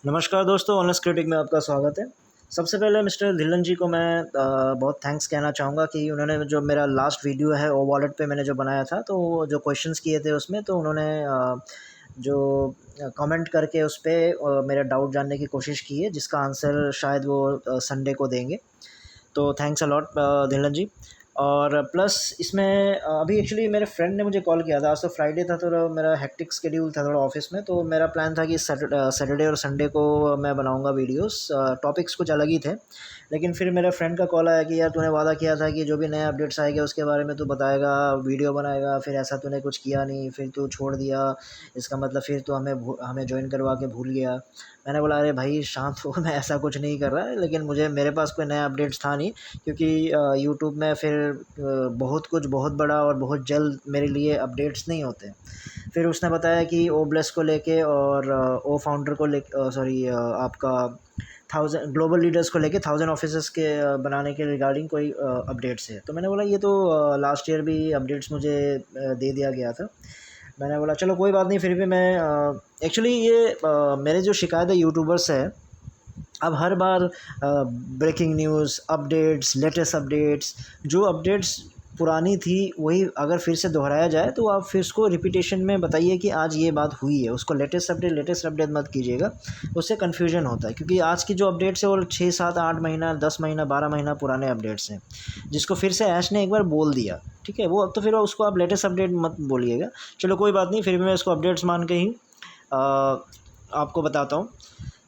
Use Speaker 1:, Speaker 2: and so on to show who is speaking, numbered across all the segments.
Speaker 1: नमस्कार दोस्तों, honest critic में आपका स्वागत है। सबसे पहले मिस्टर धिल्लन जी को मैं बहुत थैंक्स कहना चाहूँगा कि उन्होंने जो मेरा लास्ट वीडियो है ओ वॉलेट पे मैंने जो बनाया था, तो वो जो क्वेश्चंस किए थे उसमें, तो उन्होंने जो कमेंट करके उस पे मेरा डाउट जानने की कोशिश की है, जिसका आंसर शायद वो संडे को देंगे। तो थैंक्स अ लॉट धिल्लन जी। और प्लस इसमें अभी एक्चुअली मेरे फ्रेंड ने मुझे कॉल किया था। आज तो फ्राइडे था, तो मेरा हेक्टिक शेड्यूल था थोड़ा ऑफिस में, तो मेरा प्लान था कि सैटरडे और संडे को मैं बनाऊंगा वीडियोस। टॉपिक्स कुछ अलग ही थे, लेकिन फिर मेरे फ्रेंड का कॉल आया कि यार तूने वादा किया था कि जो भी नए अपडेट्स आएंगे उसके बारे में तू बताएगा, वीडियो बनाएगा, फिर ऐसा तूने कुछ किया नहीं, फिर तू छोड़ दिया। इसका मतलब फिर तू हमें ज्वाइन करवा के भूल गया। मैंने बोला अरे भाई शांत हो, मैं ऐसा कुछ नहीं कर रहा है, लेकिन मुझे मेरे पास कोई नया अपडेट्स था नहीं, क्योंकि यूट्यूब में फिर बहुत कुछ बहुत बड़ा और बहुत जल्द मेरे लिए अपडेट्स नहीं होते। फिर उसने बताया कि ओ ब्लेस को लेके और ओ फाउंडर को लेके, सॉरी आपका 1000 ग्लोबल लीडर्स को लेके 1000 ऑफिसेस के बनाने के रिगार्डिंग कोई अपडेट्स है। तो मैंने बोला ये तो लास्ट ईयर भी अपडेट्स मुझे दे दिया गया था। मैंने बोला चलो कोई बात नहीं, फिर भी मैं एक्चुअली ये मेरे जो शिकायत है यूट्यूबर्स है, अब हर बार breaking news updates, latest updates, जो अपडेट्स पुरानी थी वही अगर फिर से दोहराया जाए, तो आप फिर उसको रिपीटेशन में बताइए कि आज ये बात हुई है, उसको लेटेस्ट अपडेट मत कीजिएगा। उससे कन्फ्यूजन होता है, क्योंकि आज की जो अपडेट्स है वो 6 7 8 महीना 10 महीना 12 महीना पुराने अपडेट्स हैं, जिसको फिर से ऐश ने एक बार बोल दिया, ठीक है, वो अब तो फिर उसको आप लेटेस्ट अपडेट मत बोलिएगा। चलो कोई बात नहीं, फिर भी मैं इसको अपडेट्स मान के ही आपको बताता हूँ।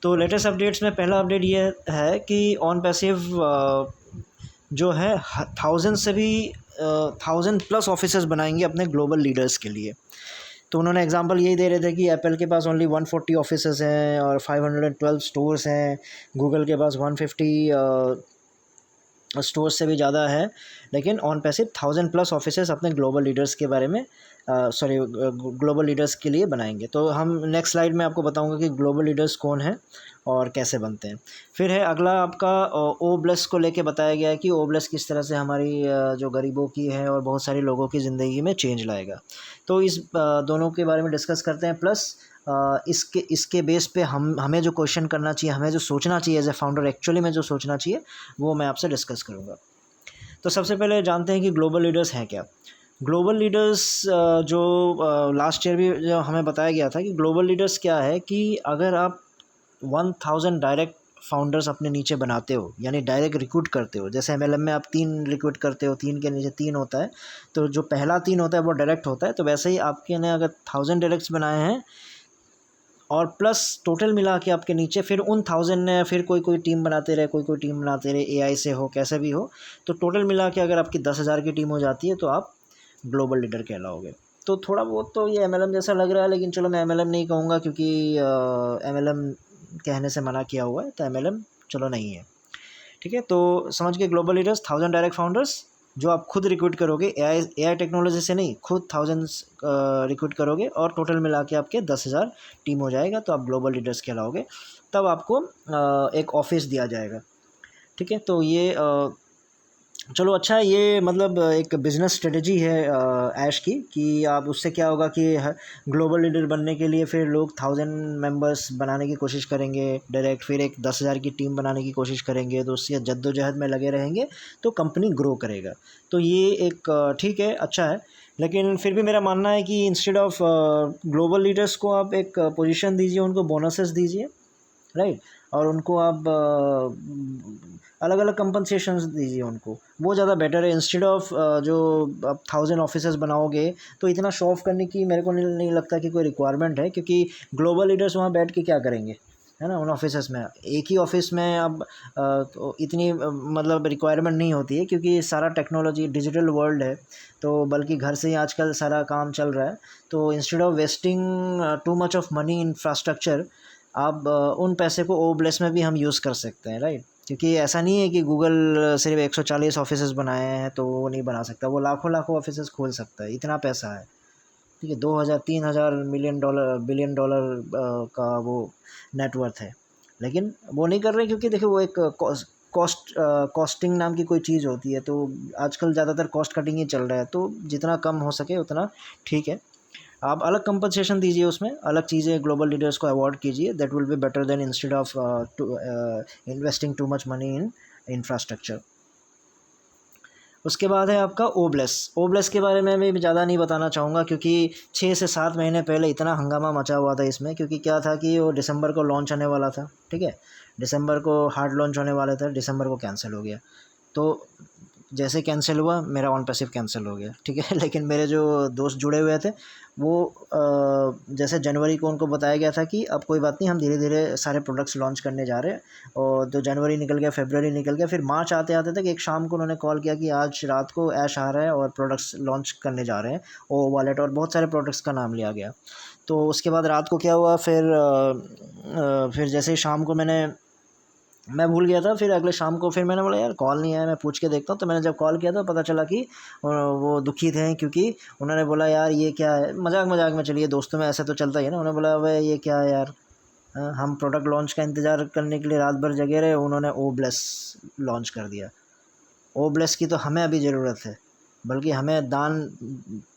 Speaker 1: तो लेटेस्ट अपडेट्स में पहला अपडेट ये है कि ऑन पैसिव जो है 1000 से भी 1000 प्लस ऑफिसेस बनाएंगे अपने ग्लोबल लीडर्स के लिए। तो उन्होंने एग्जांपल यही दे रहे थे कि एप्पल के पास ओनली 140 ऑफिसेस हैं और 512 स्टोर्स हैं, गूगल के पास 150 स्टोर से भी ज़्यादा है, लेकिन ऑन पैसिव 1000 प्लस ऑफिसेस अपने ग्लोबल लीडर्स के बारे में सॉरी ग्लोबल लीडर्स के लिए बनाएंगे। तो हम नेक्स्ट स्लाइड में आपको बताऊंगा कि ग्लोबल लीडर्स कौन है और कैसे बनते हैं। फिर है अगला आपका ओ ब्लेस को लेके बताया गया है कि ओ ब्लेस किस तरह से हमारी जो गरीबों की है और बहुत सारे लोगों की ज़िंदगी में चेंज लाएगा। तो इस दोनों के बारे में डिस्कस करते हैं। प्लस इसके बेस पे हमें जो क्वेश्चन करना चाहिए, हमें जो सोचना चाहिए एज ए फाउंडर, एक्चुअली में जो सोचना चाहिए वो मैं आपसे डिस्कस करूँगा। तो सबसे पहले जानते हैं कि ग्लोबल लीडर्स हैं क्या। ग्लोबल लीडर्स जो लास्ट ईयर भी जो हमें बताया गया था कि ग्लोबल लीडर्स क्या है, कि अगर आप 1000 डायरेक्ट फाउंडर्स अपने नीचे बनाते हो, यानी डायरेक्ट रिक्रूट करते हो, जैसे एमएलएम में आप 3 रिक्रूट करते हो, 3 के नीचे 3 होता है, तो जो पहला 3 होता है वो डायरेक्ट होता है, तो वैसे ही आपके ने अगर 1000 डायरेक्ट्स बनाए हैं और प्लस टोटल मिला के आपके नीचे फिर उन 1000 ने फिर कोई कोई टीम बनाते रहे, कोई कोई टीम बनाते रहे, एआई से हो कैसे भी हो, तो टोटल मिला के अगर आपकी 10,000 की टीम हो जाती है तो आप ग्लोबल लीडर कहलाओगे। तो थोड़ा बहुत तो ये एमएलएम जैसा लग रहा है, लेकिन चलो मैं एमएलएम नहीं कहूँगा, क्योंकि एमएलएम कहने से मना किया हुआ है, तो एमएलएम चलो नहीं है, ठीक है। तो समझ के ग्लोबल लीडर्स 1000 डायरेक्ट फाउंडर्स जो आप खुद रिक्रूट करोगे, एआई टेक्नोलॉजी से नहीं, खुद 1000 रिक्रूट करोगे और टोटल मिला के आपके 10,000 टीम हो जाएगा, तो आप ग्लोबल लीडर्स कहलाओगे। तब आपको एक ऑफिस दिया जाएगा, ठीक है। तो ये चलो अच्छा है, ये मतलब एक बिज़नेस स्ट्रेटजी है ऐश की, कि आप उससे क्या होगा कि ग्लोबल लीडर बनने के लिए फिर लोग 1000 मेंबर्स बनाने की कोशिश करेंगे डायरेक्ट, फिर एक 10,000 की टीम बनाने की कोशिश करेंगे, तो उससे जद्दोजहद में लगे रहेंगे, तो कंपनी ग्रो करेगा। तो ये एक ठीक है, अच्छा है, लेकिन फिर भी मेरा मानना है कि इंस्टेड ऑफ ग्लोबल लीडर्स को आप एक पोजीशन दीजिए, उनको बोनसेस दीजिए, राइट, और उनको आप अलग अलग कंपनसेशंस दीजिए उनको, वो ज़्यादा बेटर है। इंस्टेड ऑफ जो आप 1000 ऑफिसेस बनाओगे, तो इतना शो ऑफ करने की मेरे को नहीं लगता कि कोई रिक्वायरमेंट है, क्योंकि ग्लोबल लीडर्स वहाँ बैठ के क्या करेंगे, है ना, उन ऑफिसेस में। एक ही ऑफिस में अब तो इतनी मतलब रिक्वायरमेंट नहीं होती है, क्योंकि सारा टेक्नोलॉजी डिजिटल वर्ल्ड है, तो बल्कि घर से ही आजकल सारा काम चल रहा है। तो instead of wasting too much of money infrastructure, आप उन पैसे को ओ ब्लेस में भी हम यूज़ कर सकते हैं, राइट। क्योंकि ऐसा नहीं है कि गूगल सिर्फ 140 ऑफिसेस बनाए हैं तो वो नहीं बना सकता, वो लाखों लाखों ऑफिसेस खोल सकता है, इतना पैसा है, ठीक है। 2000 3000 मिलियन डॉलर बिलियन डॉलर का वो नेटवर्थ है, लेकिन वो नहीं कर रहे, क्योंकि देखिए वो एक कॉस्टिंग नाम की कोई चीज़ होती है, तो आजकल ज़्यादातर कॉस्ट कटिंग ही चल रहा है, तो जितना कम हो सके उतना ठीक है। आप अलग कंपनसेशन दीजिए, उसमें अलग चीज़ें ग्लोबल लीडर्स को अवॉर्ड कीजिए, that will be better than instead of investing too much money in infrastructure. उसके बाद है आपका ओब्लेस। ओब्लेस के बारे में भी ज़्यादा नहीं बताना चाहूँगा, क्योंकि 6 से 7 महीने पहले इतना हंगामा मचा हुआ था इसमें, क्योंकि क्या था कि वो दिसंबर को लॉन्च होने वाला था, ठीक है, दिसंबर को हार्ड लॉन्च होने वाला था, दिसंबर को कैंसिल हो गया। तो जैसे कैंसिल हुआ मेरा ऑन पैसिव कैंसिल हो गया, ठीक है। लेकिन मेरे जो दोस्त जुड़े हुए थे वो जैसे जनवरी को उनको बताया गया था कि अब कोई बात नहीं, हम धीरे धीरे सारे प्रोडक्ट्स लॉन्च करने जा रहे हैं, और तो जनवरी निकल गया, फरवरी निकल गया, फिर मार्च आते आते तक एक शाम को उन्होंने कॉल किया कि आज रात को ऐश आ रहा है और प्रोडक्ट्स लॉन्च करने जा रहे हैं, ओ वॉलेट और बहुत सारे प्रोडक्ट्स का नाम लिया गया। तो उसके बाद रात को क्या हुआ, फिर जैसे ही शाम को मैं भूल गया था, फिर अगले शाम को फिर मैंने बोला यार कॉल नहीं आया, मैं पूछ के देखता हूँ। तो मैंने जब कॉल किया तो पता चला कि वो दुखी थे, क्योंकि उन्होंने बोला यार ये क्या है, मजाक मजाक में, चलिए दोस्तों में ऐसा तो चलता ही है ना, उन्होंने बोला अबे ये क्या है यार, हम प्रोडक्ट लॉन्च का इंतज़ार करने के लिए रात भर जगे रहे, उन्होंने ओ ब्लेस लॉन्च कर दिया। ओ ब्लेस की तो हमें अभी ज़रूरत है, बल्कि हमें दान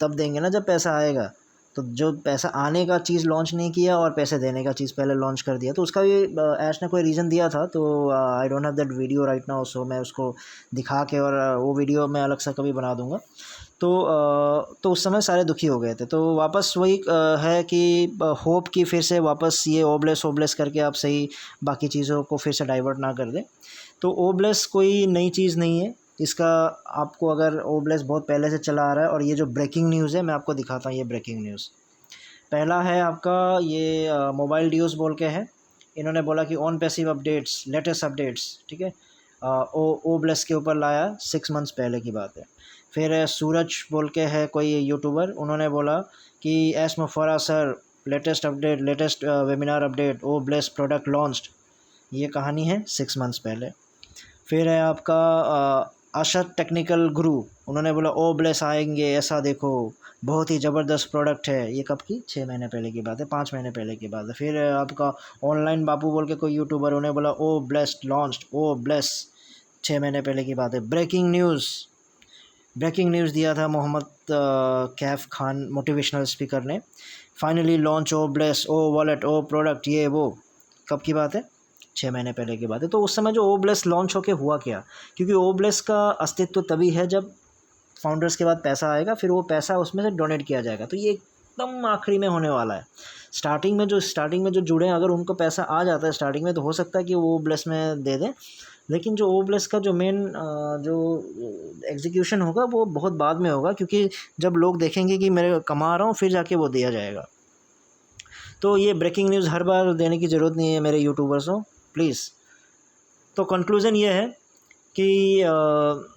Speaker 1: तब देंगे ना जब पैसा आएगा। तो जो पैसा आने का चीज़ लॉन्च नहीं किया और पैसे देने का चीज़ पहले लॉन्च कर दिया, तो उसका भी ऐश ने कोई रीज़न दिया था। तो I don't have that video right now, so मैं उसको दिखा के, और वो वीडियो मैं अलग से कभी बना दूंगा। तो उस समय सारे दुखी हो गए थे। तो वापस वही है कि होप कि फिर से वापस ये ओब्लेस ओब्लेस करके आप सही बाकी चीज़ों को फिर से डाइवर्ट ना कर दें। तो ओब्लेस कोई नई चीज़ नहीं है, इसका आपको अगर ओब्लेस बहुत पहले से चला आ रहा है। और ये जो ब्रेकिंग न्यूज़ है मैं आपको दिखाता हूँ, ये ब्रेकिंग न्यूज़ पहला है आपका, ये मोबाइल ड्यूज़ बोल के है। इन्होंने बोला कि on passive updates, latest updates, ठीक है, ओब्लेस के ऊपर लाया 6 मंथ्स पहले की बात है। फिर सूरज बोल के है कोई यूट्यूबर, उन्होंने बोला कि एस मुफरा sir, latest update, latest webinar update, ओब्लेस प्रोडक्ट लॉन्च्ड। ये कहानी है 6 मंथ्स पहले। फिर है आपका अशर टेक्निकल गुरु, उन्होंने बोला ओ ब्लेस आएंगे, ऐसा देखो बहुत ही ज़बरदस्त प्रोडक्ट है। ये कब की, 6 महीने पहले की बात है, 5 महीने पहले की बात है। फिर आपका ऑनलाइन बापू बोल के कोई यूट्यूबर, उन्हें बोला ओ ब्लेस्ड लॉन्च्ड, ओ ब्लेस, 6 महीने पहले की बात है। ब्रेकिंग न्यूज़ दिया था मोहम्मद कैफ खान मोटिवेशनल स्पीकर ने, फाइनली लॉन्च ओ ब्लेस, ओ वॉलेट, ओ प्रोडक्ट, ये वो। कब की बात है, 6 महीने पहले की बात है। तो उस समय जो ओब्लेस लॉन्च होके हुआ क्या, क्योंकि ओब्लेस का अस्तित्व तभी है जब फाउंडर्स के बाद पैसा आएगा, फिर वो पैसा उसमें से डोनेट किया जाएगा। तो ये एकदम आखिरी में होने वाला है। स्टार्टिंग में जो जुड़े हैं, अगर उनको पैसा आ जाता है स्टार्टिंग में, तो हो सकता है कि वो ओब्लेस में दे दें। लेकिन जो ओब्लेस का जो मेन जो एग्जीक्यूशन होगा वो बहुत बाद में होगा, क्योंकि जब लोग देखेंगे कि मैं कमा रहा हूँ, फिर जाके वो दिया जाएगा। तो ये ब्रेकिंग न्यूज़ हर बार देने की ज़रूरत नहीं है मेरे यूट्यूबर्सों, प्लीज़। तो कंक्लूज़न ये है कि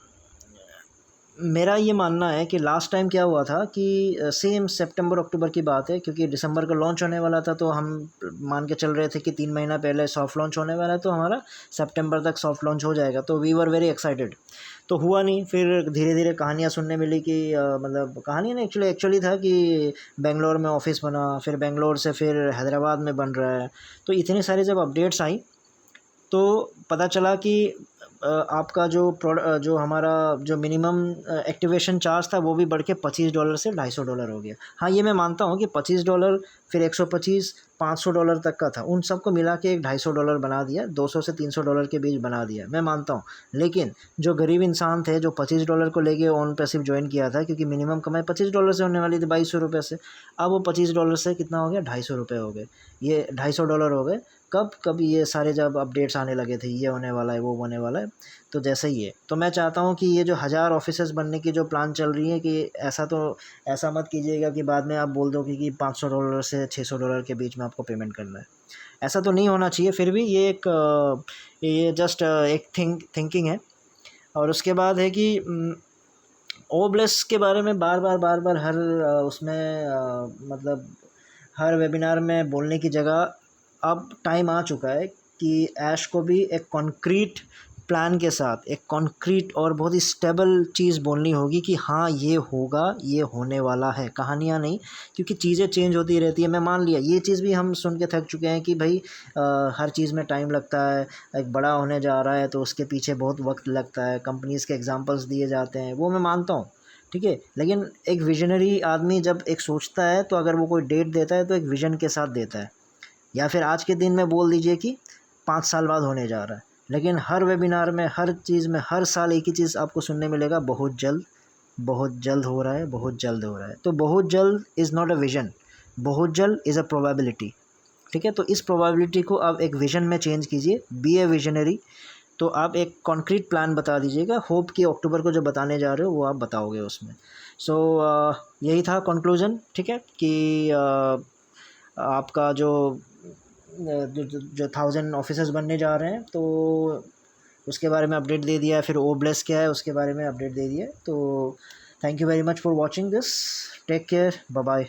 Speaker 1: मेरा ये मानना है कि लास्ट टाइम क्या हुआ था कि सेम सितंबर अक्टूबर की बात है, क्योंकि दिसंबर को लॉन्च होने वाला था, तो हम मान के चल रहे थे कि 3 महीना पहले सॉफ्ट लॉन्च होने वाला है, तो हमारा सितंबर तक सॉफ्ट लॉन्च हो जाएगा। तो वी वर वेरी एक्साइटेड। तो हुआ नहीं। फिर धीरे धीरे कहानियाँ सुनने मिली कि मतलब कहानी नहीं, एक्चुअली था कि बेंगलोर में ऑफिस बना, फिर बेंगलोर से फिर हैदराबाद में बन रहा है। तो इतनी सारी जब अपडेट्स आई तो पता चला कि आपका जो हमारा जो मिनिमम एक्टिवेशन चार्ज था वो भी बढ़ के $25 से $250 हो गया। हाँ, ये मैं मानता हूँ कि $25 फिर 125 $500 तक का था, उन सबको मिला के एक $250 बना दिया, $200 से $300 के बीच बना दिया, मैं मानता हूँ। लेकिन जो गरीब इंसान थे जो $25 को लेके ऑन पैसिव ज्वाइन किया था, क्योंकि मिनिमम कमाई $25 से होने वाली थी, $2200 से, अब वो $25 से कितना हो गया, $250 हो गए। ये $250 हो गए कब ये सारे जब अपडेट्स आने लगे थे, ये होने वाला है, वो होने वाला है। तो जैसे ही है, तो मैं चाहता हूँ कि ये जो 1000 ऑफिसेस बनने की जो प्लान चल रही है, कि ऐसा मत कीजिएगा कि बाद में आप बोल दो कि $500 से $600 के बीच में आपको पेमेंट करना है। ऐसा तो नहीं होना चाहिए। फिर भी ये जस्ट एक थिंकिंग है। और उसके बाद है कि ओब्लेस के बारे में बार बार हर मतलब हर वेबिनार में बोलने की जगह अब टाइम आ चुका है कि ऐश को भी एक कॉन्क्रीट प्लान के साथ, एक कॉन्क्रीट और बहुत ही स्टेबल चीज़ बोलनी होगी कि हाँ ये होगा, ये होने वाला है, कहानियाँ नहीं। क्योंकि चीज़ें चेंज होती रहती है। मैं मान लिया ये चीज़ भी हम सुन के थक चुके हैं कि भाई हर चीज़ में टाइम लगता है, एक बड़ा होने जा रहा है तो उसके पीछे बहुत वक्त लगता है, कंपनीज़ के एग्जांपल्स दिए जाते हैं, वो मैं मानता हूँ, ठीक है। लेकिन एक विजनरी आदमी जब एक सोचता है तो अगर वो कोई डेट देता है तो एक विज़न के साथ देता है, या फिर आज के दिन में बोल दीजिए कि 5 साल बाद होने जा रहा है। लेकिन हर वेबिनार में, हर चीज़ में, हर साल एक ही चीज़ आपको सुनने मिलेगा, बहुत जल्द, बहुत जल्द हो रहा है, बहुत जल्द हो रहा है। तो बहुत जल्द इज़ नॉट अ विज़न, बहुत जल्द इज़ अ प्रोबेबिलिटी। ठीक है, तो इस प्रोबेबिलिटी को आप एक विज़न में चेंज कीजिए, बी ए विजनरी। तो आप एक कॉन्क्रीट प्लान बता दीजिएगा, होप कि अक्टूबर को जो बताने जा रहे हो वो आप बताओगे उसमें। सो यही था कंक्लूजन, ठीक है, कि आपका जो 1000 ऑफिसर्स बनने जा रहे हैं, तो उसके बारे में अपडेट दे दिया है। फिर ओ ब्लेस क्या है उसके बारे में अपडेट दे दिया है। तो thank you very much for watching this, take care, bye bye.